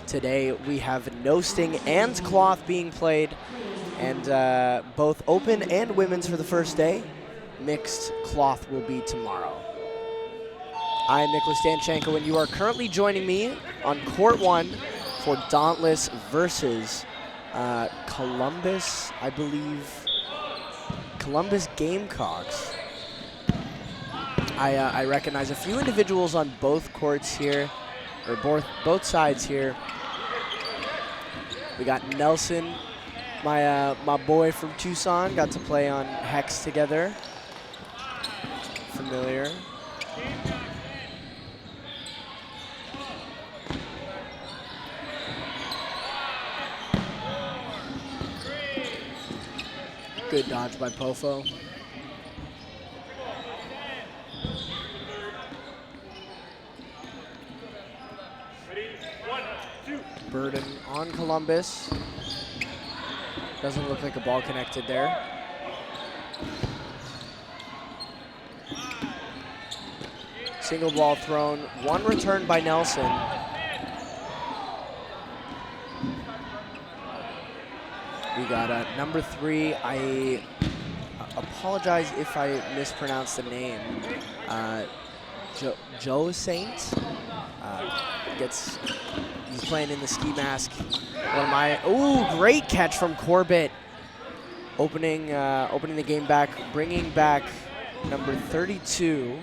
Today we have no sting and cloth being played, and both open and women's for the first day. Mixed cloth will be tomorrow. I'm Nicholas Danchenko, and you are currently joining me on Court 1 for Dauntless versus Columbus, I believe, Columbus Gamecocks. I recognize a few individuals on both courts here, or both sides here. We got Nelson, my boy from Tucson, got to play on Hex together. Familiar. Good dodge by Pofo. Burden on Columbus. Doesn't look like a ball connected there. Single ball thrown, one return by Nelson. We got number 3. I apologize if I mispronounced the name. Joe Saint he's playing in the ski mask. Ooh, great catch from Corbett. Opening the game back, bringing back number 32.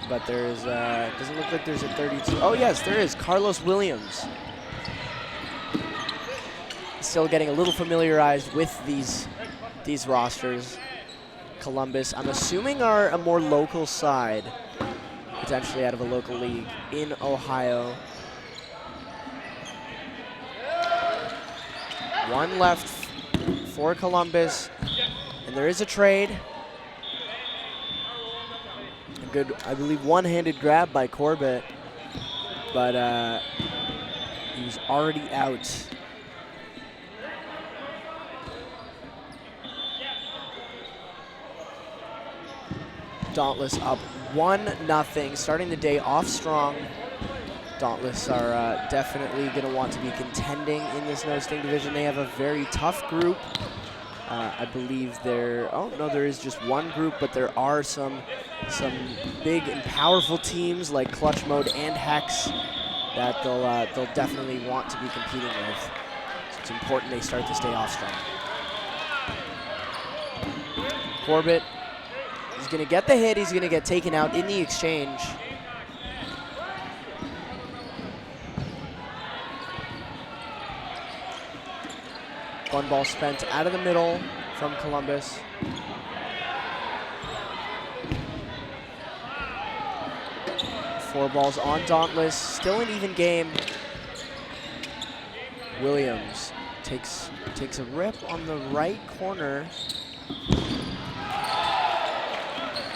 But there's, doesn't look like there's a 32. Oh yes, there is, Carlos Williams. Still getting a little familiarized with these rosters. Columbus, I'm assuming, are a more local side, potentially out of a local league in Ohio. One left for Columbus, and there is a trade. A good, I believe, one-handed grab by Corbett, but he was already out. Dauntless up 1-0, starting the day off strong. Dauntless are definitely going to want to be contending in this no sting division. They have a very tough group. I believe there is just one group, but there are some big and powerful teams like Clutch Mode and Hex that they'll definitely want to be competing with. So it's important they start this day off strong. Corbett, he's going to get the hit. He's going to get taken out in the exchange. One ball spent out of the middle from Columbus. Four balls on Dauntless. Still an even game. Williams takes a rip on the right corner.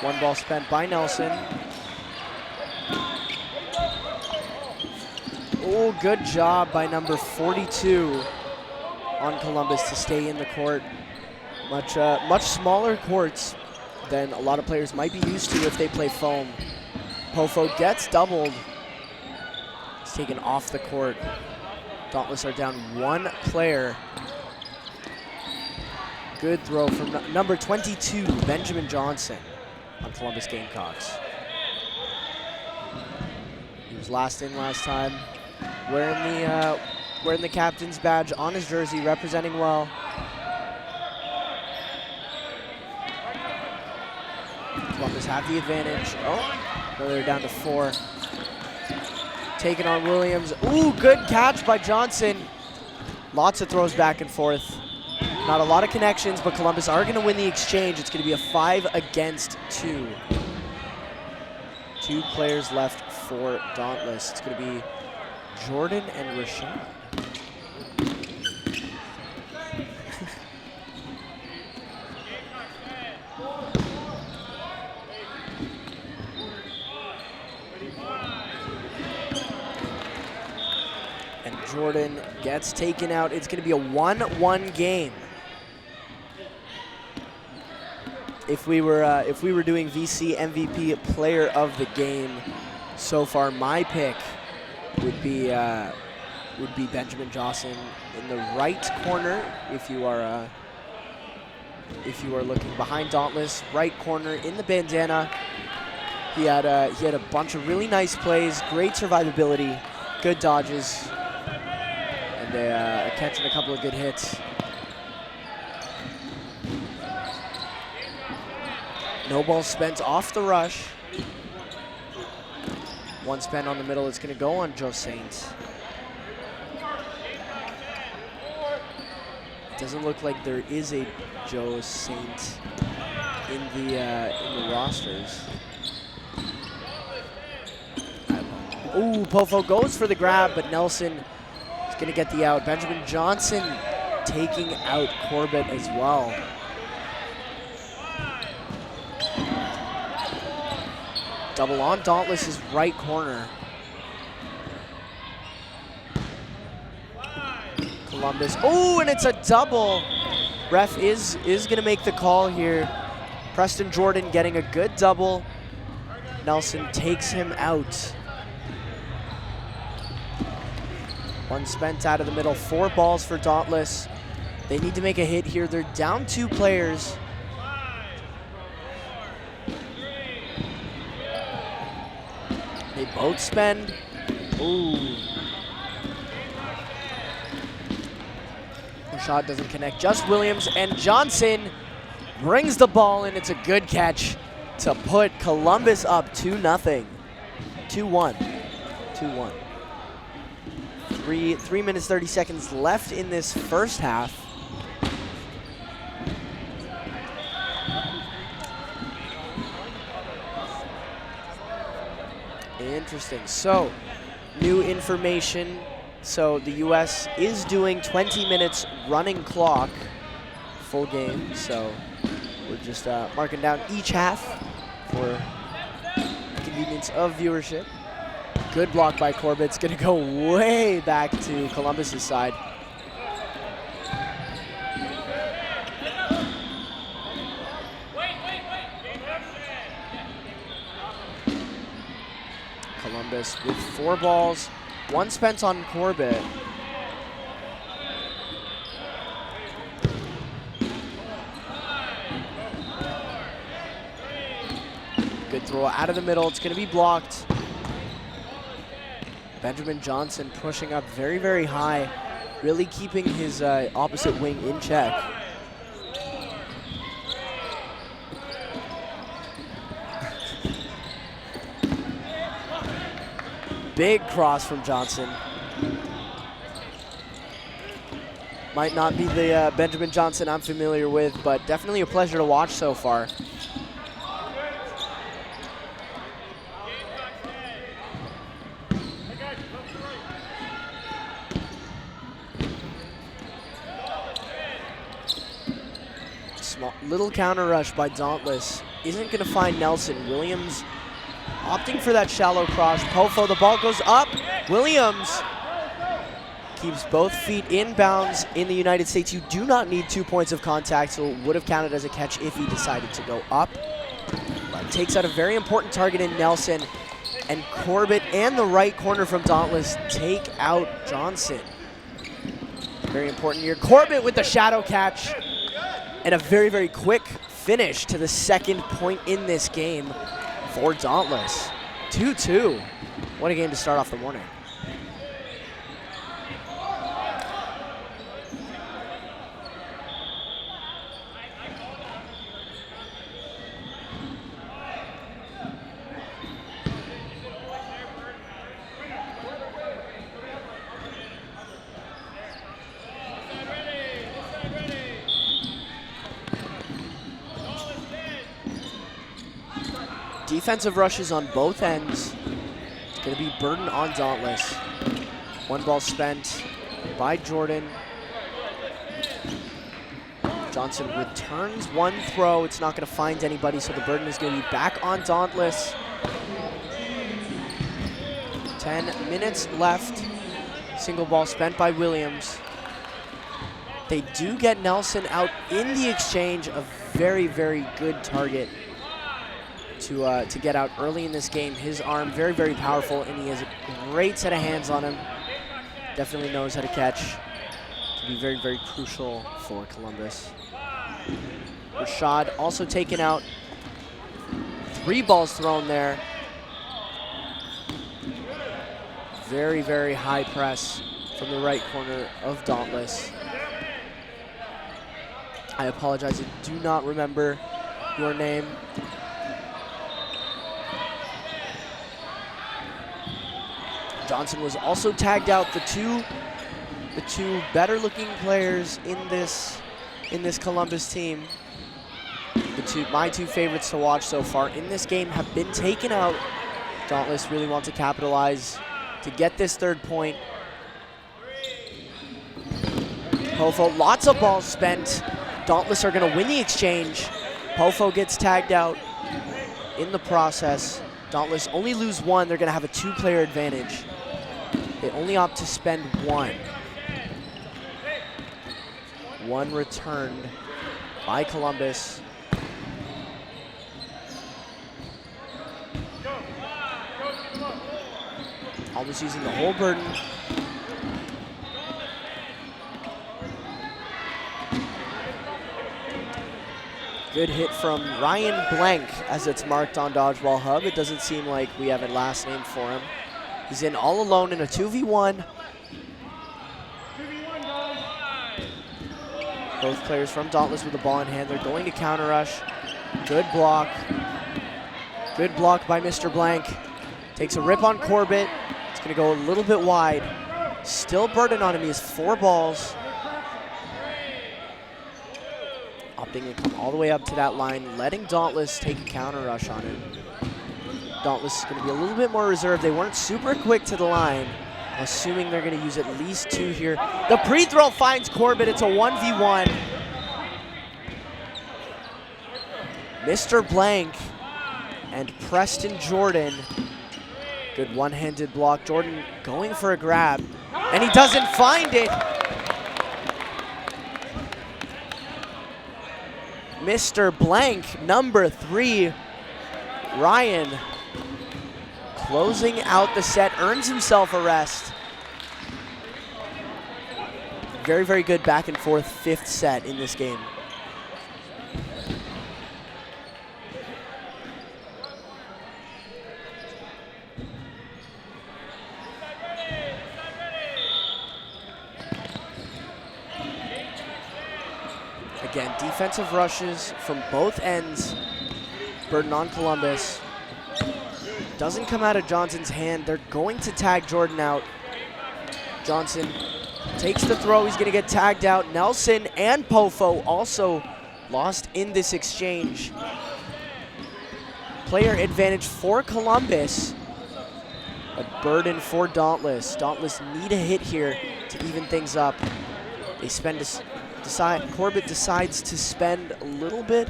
One ball spent by Nelson. Oh, good job by number 42 on Columbus to stay in the court. Much smaller courts than a lot of players might be used to if they play foam. Pofo gets doubled. He's taken off the court. Dauntless are down one player. Good throw from number 22, Benjamin Johnson, on Columbus Gamecocks. He was last in last time, wearing the captain's badge on his jersey, representing well. Columbus have the advantage. Oh, no, they're down to 4. Taking on Williams. Ooh, good catch by Johnson. Lots of throws back and forth. Not a lot of connections, but Columbus are going to win the exchange. It's going to be a 5 against 2. 2 players left for Dauntless. It's going to be Jordan and Rashad. And Jordan gets taken out. It's going to be a 1-1 game. If we were doing VC MVP player of the game, so far my pick would be Benjamin Johnson in the right corner if you are looking behind Dauntless. Right corner in the bandana. He had a bunch of really nice plays, great survivability, good dodges, and a catch and a couple of good hits. No ball spent off the rush. One spent on the middle. It's going to go on Joe Saint. Doesn't look like there is a Joe Saint in the rosters. Ooh, Pofo goes for the grab, but Nelson is going to get the out. Benjamin Johnson taking out Corbett as well. Double on Dauntless's right corner. Columbus. Oh, and it's a double. Ref is going to make the call here. Preston Jordan getting a good double. Nelson takes him out. One spent out of the middle. 4 balls for Dauntless. They need to make a hit here. They're down 2 players. They both spend. Ooh. The shot doesn't connect. Just Williams, and Johnson brings the ball in. It's a good catch to put Columbus up 2-0. 2-1. 2-1. 3 minutes, 30 seconds left in this first half. Interesting. So, new information. So, the U.S. is doing 20 minutes running clock, full game. So, we're just marking down each half for convenience of viewership. Good block by Corbett. It's going to go way back to Columbus's side. Columbus with 4 balls, 1 spent on Corbett. Good throw out of the middle. It's going to be blocked. Benjamin Johnson pushing up very, very high, really keeping his opposite wing in check. Big cross from Johnson. Might not be the Benjamin Johnson I'm familiar with, but definitely a pleasure to watch so far. Little counter rush by Dauntless. Isn't going to find Nelson. Williams opting for that shallow cross. Pofo, the ball goes up. Williams keeps both feet in bounds in the United States. You do not need 2 points of contact, so it would have counted as a catch if he decided to go up. But takes out a very important target in Nelson. And Corbett and the right corner from Dauntless take out Johnson. Very important here. Corbett with the shadow catch. And a very, very quick finish to the 2nd point in this game for Dauntless. 2-2. What a game to start off the morning. Defensive rushes on both ends. It's going to be burden on Dauntless. 1 ball spent by Jordan. Johnson returns 1 throw. It's not going to find anybody, so the burden is going to be back on Dauntless. 10 minutes left. Single ball spent by Williams. They do get Nelson out in the exchange. A very, very good target to get out early in this game. His arm very, very powerful, and he has a great set of hands on him. Definitely knows how to catch. Can be very, very crucial for Columbus. Rashad also taken out. 3 balls thrown there. Very, very high press from the right corner of Dauntless. I apologize, I do not remember your name. Johnson was also tagged out. The two better looking players in this Columbus team. My two favorites to watch so far in this game have been taken out. Dauntless really want to capitalize to get this 3rd point. Pofo, lots of balls spent. Dauntless are gonna win the exchange. Pofo gets tagged out in the process. Dauntless only lose 1, they're gonna have a 2-player advantage. They only opt to spend 1. 1 returned by Columbus. Almost using the whole burden. Good hit from Ryan Blank, as it's marked on Dodgeball Hub. It doesn't seem like we have a last name for him. He's in all alone in a 2v1. Both players from Dauntless with the ball in hand. They're going to counter rush. Good block. Good block by Mr. Blank. Takes a rip on Corbett. It's going to go a little bit wide. Still burden on him. He has 4 balls. Opting to come all the way up to that line, letting Dauntless take a counter rush on him. Dauntless is going to be a little bit more reserved. They weren't super quick to the line. I'm assuming they're going to use at least 2 here. The pre-throw finds Corbett. It's a 1v1. Mr. Blank and Preston Jordan. Good one-handed block. Jordan going for a grab, and he doesn't find it. Mr. Blank, number 3, Ryan, closing out the set, earns himself a rest. Very, very good back and forth 5th set in this game. Again, defensive rushes from both ends. Burden on Columbus. Doesn't come out of Johnson's hand. They're going to tag Jordan out. Johnson takes the throw. He's going to get tagged out. Nelson and Pofo also lost in this exchange. Player advantage for Columbus. A burden for Dauntless. Dauntless need a hit here to even things up. They spend Corbett decides to spend a little bit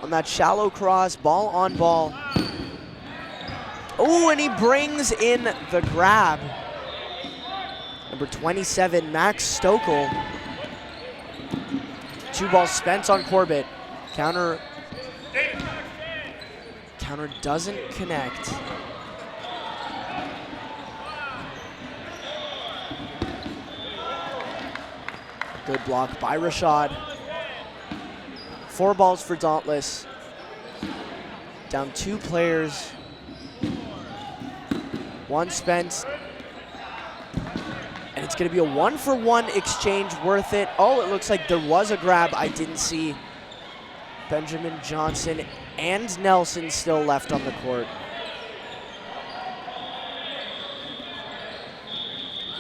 on that shallow cross, ball on ball. Oh, and he brings in the grab. Number 27, Max Stokel. 2 balls spent on Corbett. Counter doesn't connect. Good block by Rashad. 4 balls for Dauntless. Down 2 players. 1 spent. And it's going to be a 1-for-1 exchange, worth it. Oh, it looks like there was a grab. I didn't see Benjamin Johnson and Nelson still left on the court.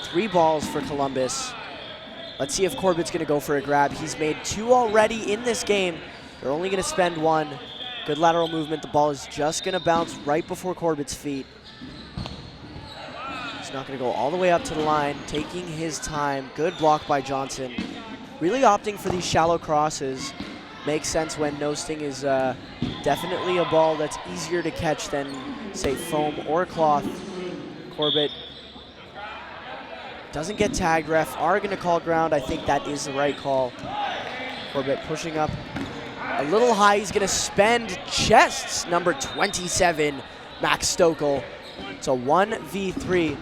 3 balls for Columbus. Let's see if Corbett's going to go for a grab. He's made 2 already in this game. They're only going to spend 1. Good lateral movement. The ball is just going to bounce right before Corbett's feet. He's not going to go all the way up to the line, taking his time. Good block by Johnson. Really opting for these shallow crosses. Makes sense when no sting is definitely a ball that's easier to catch than, say, foam or cloth. Corbett doesn't get tagged. Ref are going to call ground. I think that is the right call. Corbett pushing up a little high. He's going to spend chests. Number 27, Max Stokel. It's a 1v3.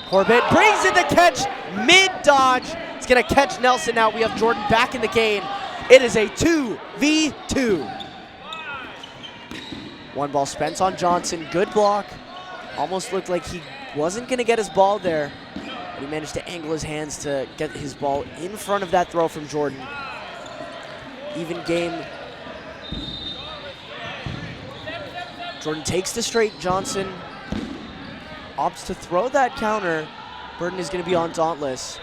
Corbett brings in the catch, mid-dodge. He's gonna catch Nelson now. We have Jordan back in the game. It is a 2v2. One ball spent on Johnson, good block. Almost looked like he wasn't gonna get his ball there, but he managed to angle his hands to get his ball in front of that throw from Jordan. Even game. Jordan takes the straight, Johnson opts to throw that counter. Burden is gonna be on Dauntless.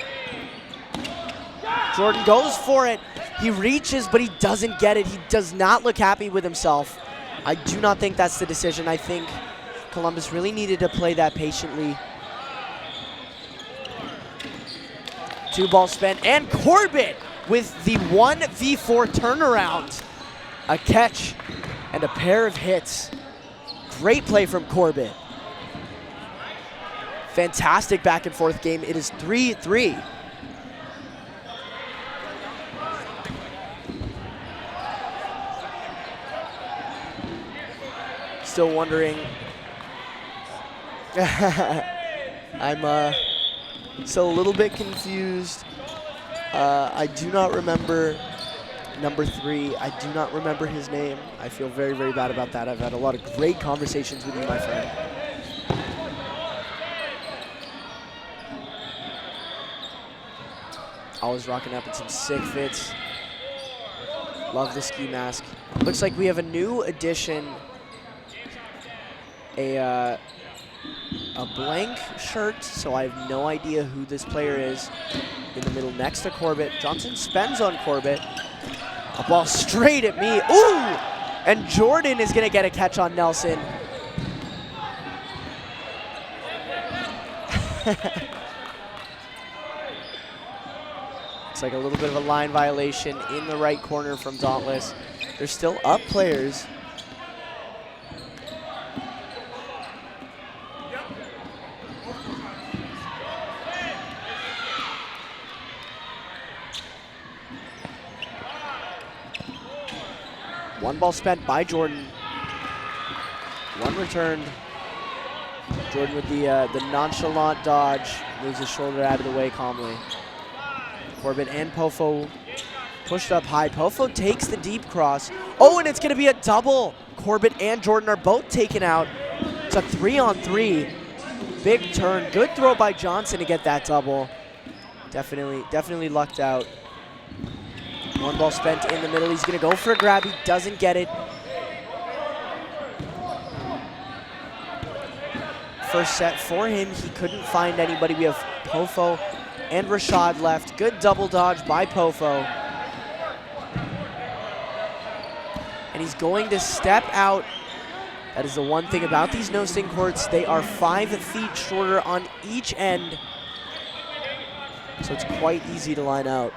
Jordan goes for it. He reaches, but he doesn't get it. He does not look happy with himself. I do not think that's the decision. I think Columbus really needed to play that patiently. 2 balls spent, and Corbett with the 1v4 turnaround. A catch and a pair of hits. Great play from Corbett. Fantastic back and forth game. It is 3-3. Still wondering. I'm still a little bit confused. I do not remember number 3. I do not remember his name. I feel very, very bad about that. I've had a lot of great conversations with you, my friend. Always rocking up in some sick fits. Love the ski mask. Looks like we have a new addition. A blank shirt, so I have no idea who this player is. In the middle next to Corbett. Johnson spends on Corbett. A ball straight at me. Ooh! And Jordan is going to get a catch on Nelson. It's like a little bit of a line violation in the right corner from Dauntless. They're still up players. One ball spent by Jordan. One returned. Jordan with the nonchalant dodge. Moves his shoulder out of the way calmly. Corbett and Pofo pushed up high. Pofo takes the deep cross. Oh, and it's going to be a double. Corbett and Jordan are both taken out. It's a 3-on-3. Big turn. Good throw by Johnson to get that double. Definitely lucked out. One ball spent in the middle. He's going to go for a grab. He doesn't get it. First set for him. He couldn't find anybody. We have Pofo and Rashad left. Good double dodge by Pofo. And he's going to step out. That is the one thing about these no-sting courts. They are 5 feet shorter on each end. So it's quite easy to line out.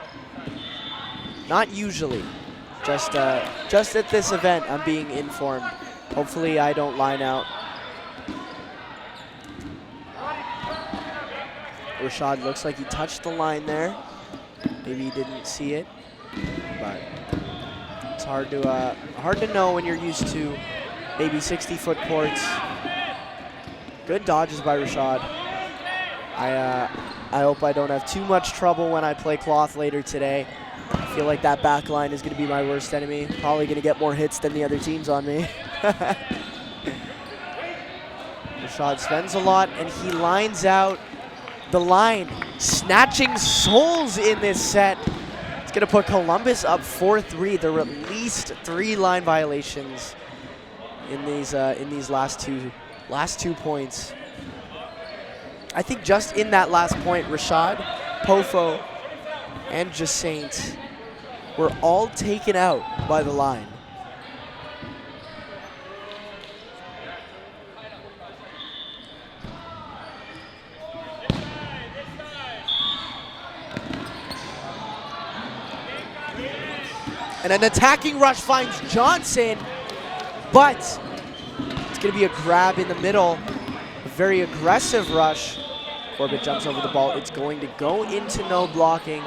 Not usually, just at this event, I'm being informed. Hopefully I don't line out. Rashad looks like he touched the line there. Maybe he didn't see it, but it's hard to know when you're used to maybe 60-foot courts. Good dodges by Rashad. I hope I don't have too much trouble when I play cloth later today. I feel like that back line is going to be my worst enemy. Probably going to get more hits than the other teams on me. Rashad spends a lot, and he lines out the line, snatching souls in this set. It's going to put Columbus up 4-3. There were at least 3 line violations in these last two points. I think just in that last point, Rashad, Pofo, and Jasaint were all taken out by the line. And an attacking rush finds Johnson, but it's going to be a grab in the middle. A very aggressive rush. Corbett jumps over the ball. It's going to go into no blocking.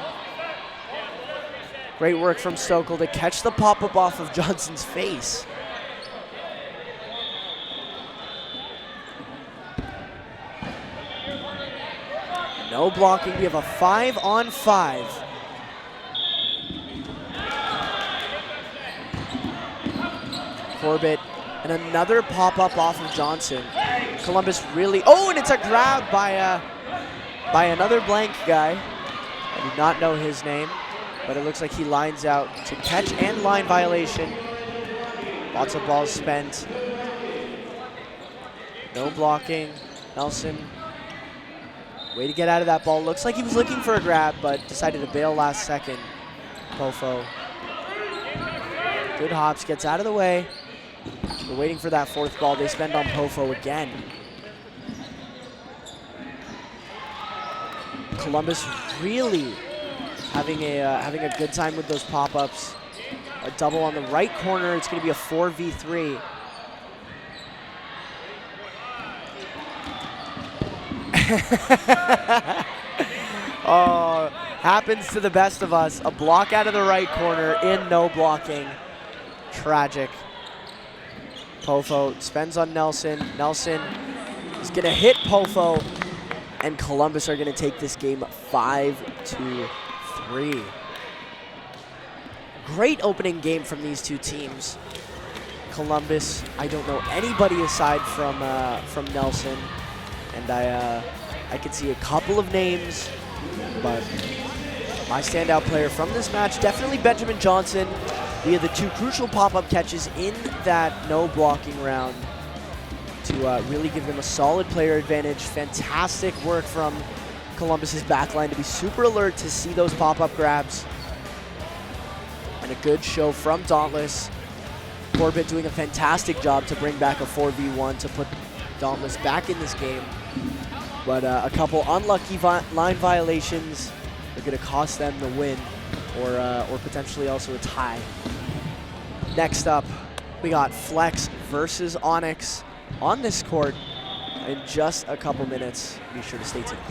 Great work from Stokel to catch the pop-up off of Johnson's face. No blocking. We have a 5-on-5. Corbett, and another pop-up off of Johnson. Columbus really, oh, and it's a grab by another blank guy. I do not know his name, but it looks like he lines out to catch and line violation. Lots of balls spent. No blocking. Nelson, way to get out of that ball. Looks like he was looking for a grab, but decided to bail last second. Pofo. Good hops, gets out of the way. We're waiting for that fourth ball. They spend on Pofo again. Columbus really having a good time with those pop-ups. A double on the right corner. It's going to be a 4v3. Oh, happens to the best of us. A block out of the right corner in no blocking. Tragic. Pofo spends on Nelson. Nelson is going to hit Pofo, and Columbus are going to take this game 5-3. Great opening game from these two teams. Columbus, I don't know anybody aside from Nelson, and I could see a couple of names, but my standout player from this match, definitely Benjamin Johnson. We had the two crucial pop-up catches in that no blocking round to really give them a solid player advantage. Fantastic work from Columbus's backline to be super alert to see those pop-up grabs. And a good show from Dauntless. Corbett doing a fantastic job to bring back a 4v1 to put Dauntless back in this game. But a couple unlucky line violations are going to cost them the win, or potentially also a tie. Next up, we got Flex versus Onyx on this court in just a couple minutes. Be sure to stay tuned.